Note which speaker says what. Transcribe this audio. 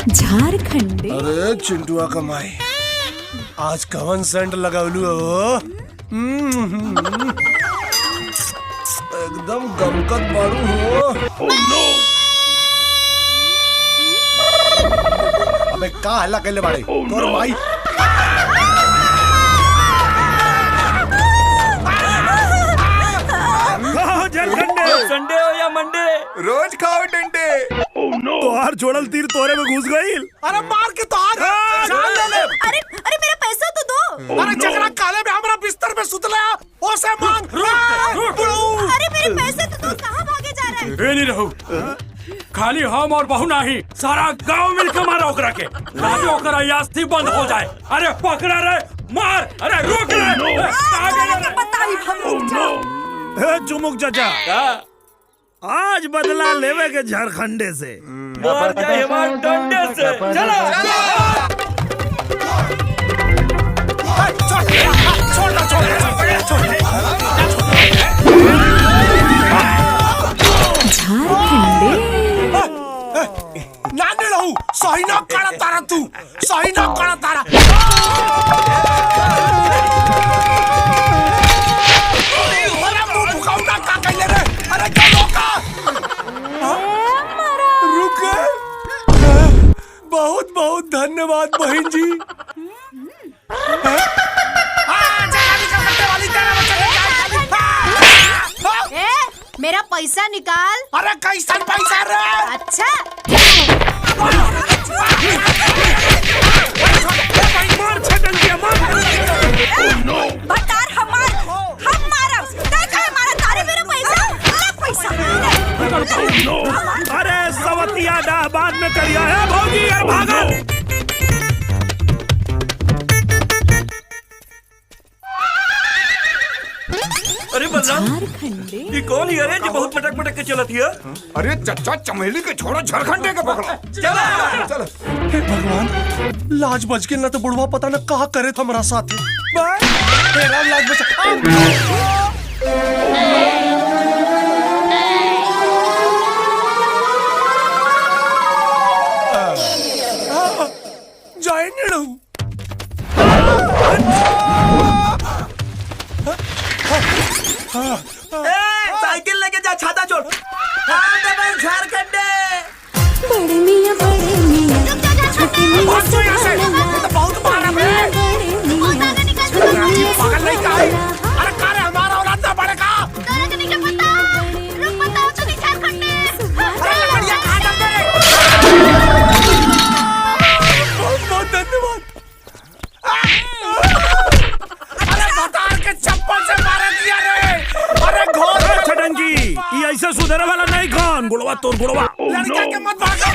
Speaker 1: झारखंड।
Speaker 2: अरे चिंटुआ कमाई, आज कवन सेंट लगावलू हो? एकदम गमकत बारू हो। oh, no! अबे का हल्ला कैले बाड़े? तोर माई
Speaker 3: संडे हो या मंडे,
Speaker 4: रोज खाओ डंडे।
Speaker 2: तोहार जोड़ल तीर तोरे में घुस गई। अरे मार के तोहार जान ले ले।
Speaker 1: अरे अरे मेरा पैसा तो दो।
Speaker 2: अरे जगरा काले में हमरा बिस्तर पे सुतला, ओसे मांग।
Speaker 1: अरे मेरे पैसे तो दो, कहाँ भागे जा रहे हैं?
Speaker 3: नहीं रहू, खाली हम और बहू नहीं, सारा गांव मिलकर मारा ओकरा के, ताकि ओकरा यास्ती बंद हो जाए। अरे पकड़ा रे, मार, अरे रोक रे।
Speaker 5: चुमुक चाचा, आज बदला लेवे के झारखंडे से।
Speaker 3: मार जाए हमारे डंडे से। चला
Speaker 2: नाने रहू, सही ना काड़ा तारा तू, सही ना काड़ा तारा। बहुत बहुत धन्यवाद बहन जी।
Speaker 1: मेरा पैसा निकाल।
Speaker 2: अरे कैसा पैसा रे?
Speaker 1: अच्छा बटार हमार, हम मारा तारे मेरा पैसा।
Speaker 5: अरे सवतिया डा बाद में करिया है भौजी, यार भागो।
Speaker 3: अरे बलराम, ये कौन है रे जो बहुत मटक मटक के चलत है?
Speaker 4: अरे चचा चमेली के छोड़ो, झारखंडे के पकड़ो।
Speaker 3: चला
Speaker 4: चलो।
Speaker 2: हे भगवान, लाज बच के ना तो बुढ़वा पता न कहा करे था हमारा साथ। तेरा लाज बचा। जाएंगे रहू।
Speaker 3: साइकिल लेके जा, छाता छोड़। झारखंडे
Speaker 1: बड़े मियां छोटे मियां
Speaker 2: तो बहुत मारा मैं। पागल नहीं का है? अरे कारे हमारा औलाद ना पड़ेगा। अरे लकड़ियाँ खा जाते। बहुत बहुत धन्यवाद। अरे बता के चप्पल से मार दिया रे। अरे घोर
Speaker 5: छटंकी, ये ऐसे सुधरे वाला नहीं खान। गुड़वा तोर गुड़वा।
Speaker 2: लड़का के मत भागो।